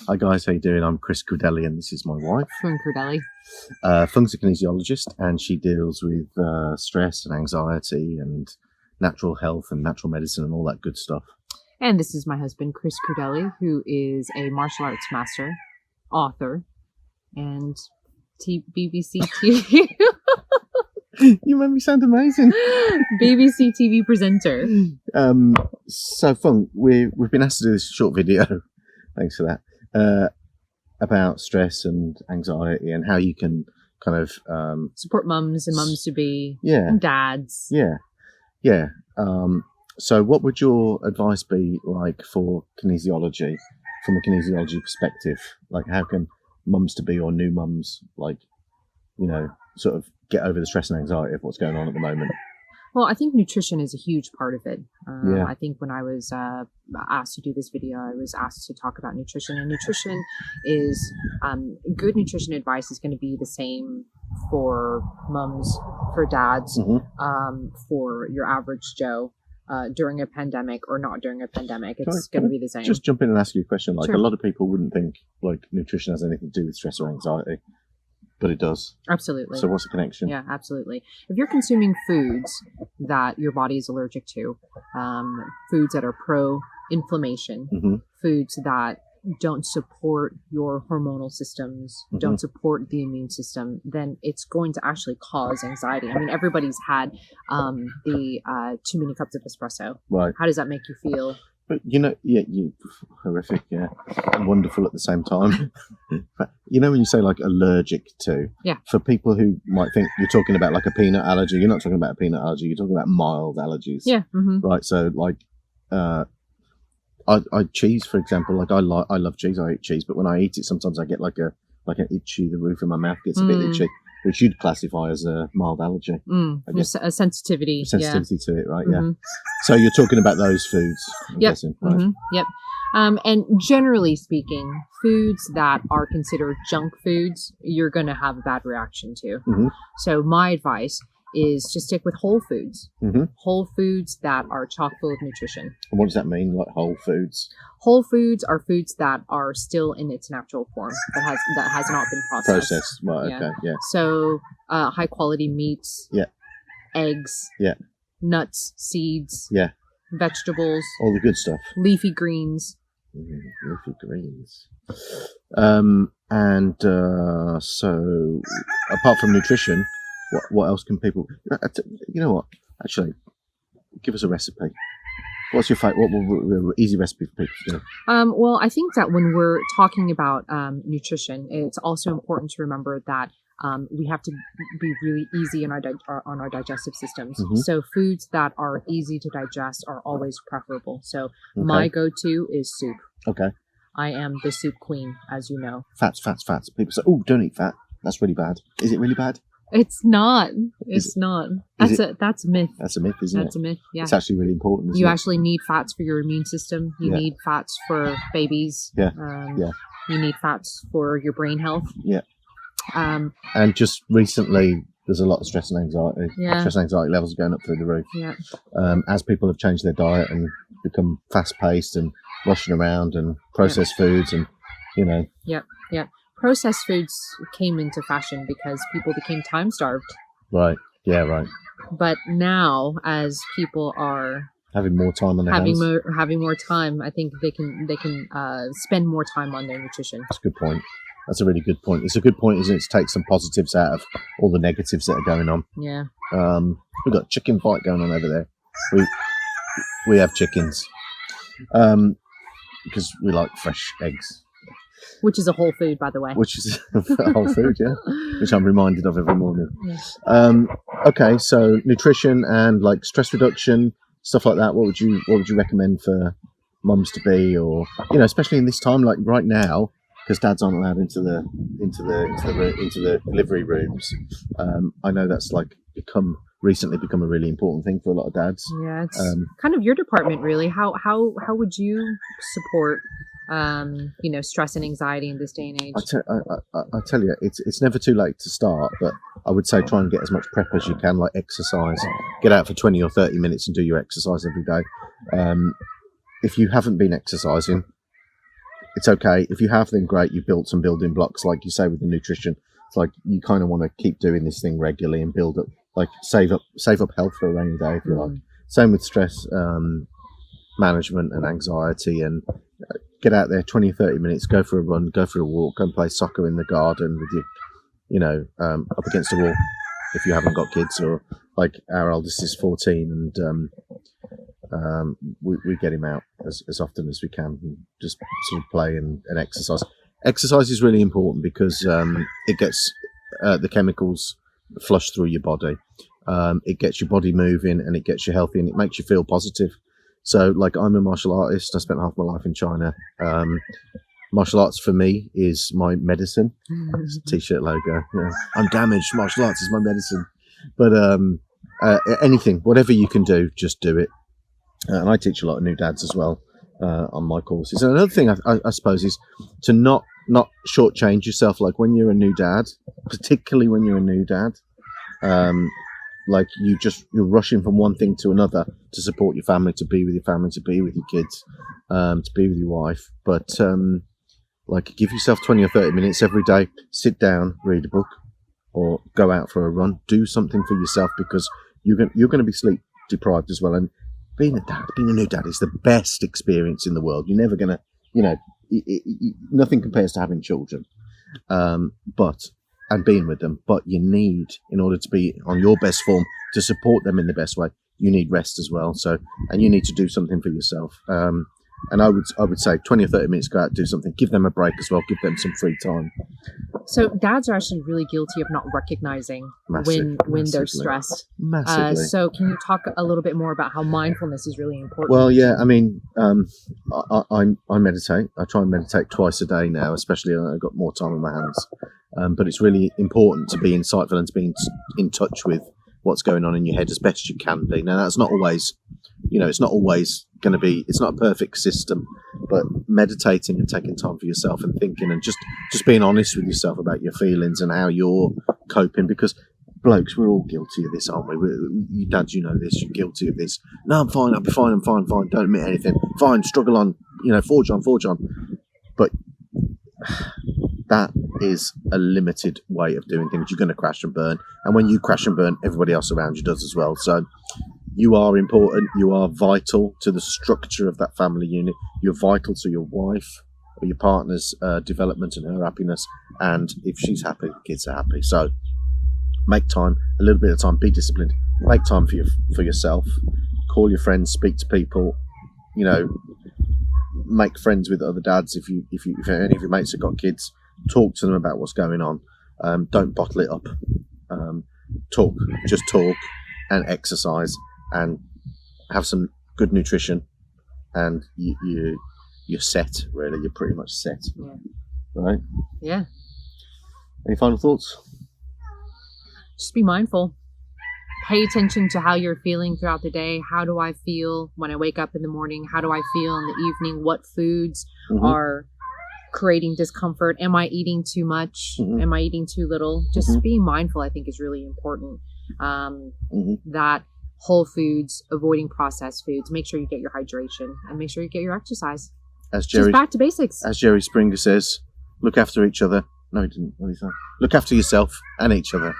Hi guys, how you doing? I'm Chris Crudelli and this is my wife. Phuong Crudelli. Phuong's a kinesiologist and she deals with stress and anxiety and natural health and natural medicine and all that good stuff. And this is my husband, Chris Crudelli, who is a martial arts master, author, and BBC TV. You made me sound amazing. BBC TV presenter. So Phuong, we've been asked to do this short video, thanks for that, about stress and anxiety and how you can kind of Support mums and mums to be, yeah, and dads. yeah. So what would your advice be like for kinesiology, from a kinesiology perspective? Like how can mums to be or new mums, like, you know, sort of get over the stress and anxiety of what's going on at the moment? Well, I think nutrition is a huge part of it. Yeah. I think when I was asked to do this video, I was asked to talk about nutrition. And nutrition is, good nutrition advice is going to be the same for mums, for dads, for your average Joe, during a pandemic or not during a pandemic. It's going to be the same. Just jump in and ask you a question. Like, Sure. a lot of people wouldn't think like nutrition has anything to do with stress or anxiety, but it does. Absolutely. So what's the connection? Yeah, absolutely. If you're consuming foods that your body is allergic to, foods that are pro-inflammation, foods that don't support your hormonal systems, don't support the immune system, then it's going to actually cause anxiety. I mean, everybody's had the too many cups of espresso. Right. How does that make you feel? But you horrific, yeah, and wonderful at the same time. But you know when you say like allergic to, Yeah. for people who might think you're talking about like a peanut allergy, you're not talking about a peanut allergy. You're talking about mild allergies. Yeah. Right. So like, I cheese, for example. Like I love cheese. I eat cheese, but when I eat it, sometimes I get like an itchy. The roof of my mouth gets a bit itchy, which you'd classify as a mild allergy. A sensitivity. Sensitivity to it, right? Yeah. So you're talking about those foods. I'm guessing, right? Yep. And generally speaking, foods that are considered junk foods, you're going to have a bad reaction to. So my advice is just stick with whole foods. Whole foods that are chock full of nutrition. And what does that mean, like whole foods? Whole foods are foods that are still in its natural form, that has not been processed. Right, Yeah. okay, yeah. So high quality meats, Yeah. eggs, Yeah. nuts, seeds, Yeah. vegetables, All the good stuff. leafy greens. Leafy greens. So apart from nutrition, what else can people, you know what, actually, give us a recipe. What's your favorite? What easy recipe for people to do? Well, I think that when we're talking about nutrition, it's also important to remember that we have to be really easy on our digestive systems. So foods that are easy to digest are always preferable. So my go-to is soup. Okay. I am the soup queen, as you know. Fats. People say, "Oh, don't eat fat. That's really bad." Is it really bad? It's not. It's not. That's a myth. That's a myth, isn't it? That's a myth. Yeah. It's actually really important. Isn't You it? actually need fats for your immune system. You need fats for babies. Yeah. You need fats for your brain health. Yeah. Um, And just recently, there's a lot of stress and anxiety. Yeah. Stress and anxiety levels are going up through the roof. yeah. As people have changed their diet and become fast-paced and rushing around and processed foods and, you know. Yep. Processed foods came into fashion because people became time starved. Right. Yeah, right. But now, as people are Having more time on their hands. having more time, I think they can spend more time on their nutrition. That's a good point. That's a really good point. It's a good point, isn't it, to take some positives out of all the negatives that are going on. Yeah. We've got a chicken fight going on over there. We have chickens because we like fresh eggs. Which is a whole food, by the way. Which is a whole food, yeah. Which I'm reminded of every morning. Yeah. Okay, so nutrition and like stress reduction, stuff like that. What would you recommend for mums to be, or especially in this time, like right now, because dads aren't allowed into the delivery rooms. I know that's like recently become a really important thing for a lot of dads. Yeah, it's kind of your department, really. How would you support stress and anxiety in this day and age? I tell you, it's never too late to start, but I would say try and get as much prep as you can, like exercise. Get out for 20 or 30 minutes and do your exercise every day. If you haven't been exercising, it's okay. If you have, then great. You built some building blocks, like you say with the nutrition. It's like you kind of want to keep doing this thing regularly and build up, like save up health for a rainy day, if you like. Same with stress management and anxiety, and get out there 20 30 minutes, go for a run, go for a walk, go and play soccer in the garden with up against a wall if you haven't got kids. Or like our eldest is 14, and we get him out as often as we can and just sort of play and exercise. Exercise is really important because it gets the chemicals flushed through your body. It gets your body moving, and it gets you healthy, and it makes you feel positive. So, like, I'm a martial artist. I spent half my life in China. Martial arts for me is my medicine. It's a t-shirt logo. Yeah. I'm damaged. Martial arts is my medicine. But anything, whatever you can do, just do it. And I teach a lot of new dads as well on my courses. And another thing I suppose is to not shortchange yourself. Like when you're a new dad, particularly when you're a new dad, like you're rushing from one thing to another to support your family, to be with your family, to be with your kids, to be with your wife. But like give yourself 20 or 30 minutes every day, sit down, read a book, or go out for a run. Do something for yourself, because you're going to be sleep deprived as well. And being a new dad is the best experience in the world. You're never going to, nothing compares to having children. And being with them, but you need, in order to be on your best form, to support them in the best way, you need rest as well. So, and you need to do something for yourself. And I would say 20 or 30 minutes, go out, do something, give them a break as well, give them some free time. So dads are actually really guilty of not recognizing when they're stressed. Massively. So can you talk a little bit more about how mindfulness is really important? Well, yeah, I mean, I meditate. I try and meditate twice a day now, especially when I've got more time on my hands. But it's really important to be insightful and to be in touch with what's going on in your head as best you can be. Now, that's not always, it's not always going to be, it's not a perfect system, but meditating and taking time for yourself and thinking and just being honest with yourself about your feelings and how you're coping, because blokes, we're all guilty of this, aren't we? You dads, you know this, you're guilty of this. No, I'm fine, I'll be fine, I'm fine, don't admit anything. Fine, struggle on, forge on. But that is a limited way of doing things. You're going to crash and burn. And when you crash and burn, everybody else around you does as well. So you are important. You are vital to the structure of that family unit. You're vital to your wife or your partner's development and her happiness. And if she's happy, the kids are happy. So make time, a little bit of time, be disciplined. Make time for yourself. Call your friends, speak to people, make friends with other dads. If any of your mates have got kids, talk to them about what's going on. Don't bottle it up. Talk and exercise and have some good nutrition, and you're set. Really, you're pretty much set. Yeah. Right? Yeah. Any final thoughts? Just be mindful. Pay attention to how you're feeling throughout the day. How do I feel when I wake up in the morning? How do I feel in the evening? What foods are creating discomfort? Am I eating too much? Am I eating too little? Just being mindful, I think, is really important. That whole foods, avoiding processed foods, make sure you get your hydration, and make sure you get your exercise. Just back to basics. As Jerry Springer says, look after each other. No, he didn't. What did he say? Look after yourself and each other.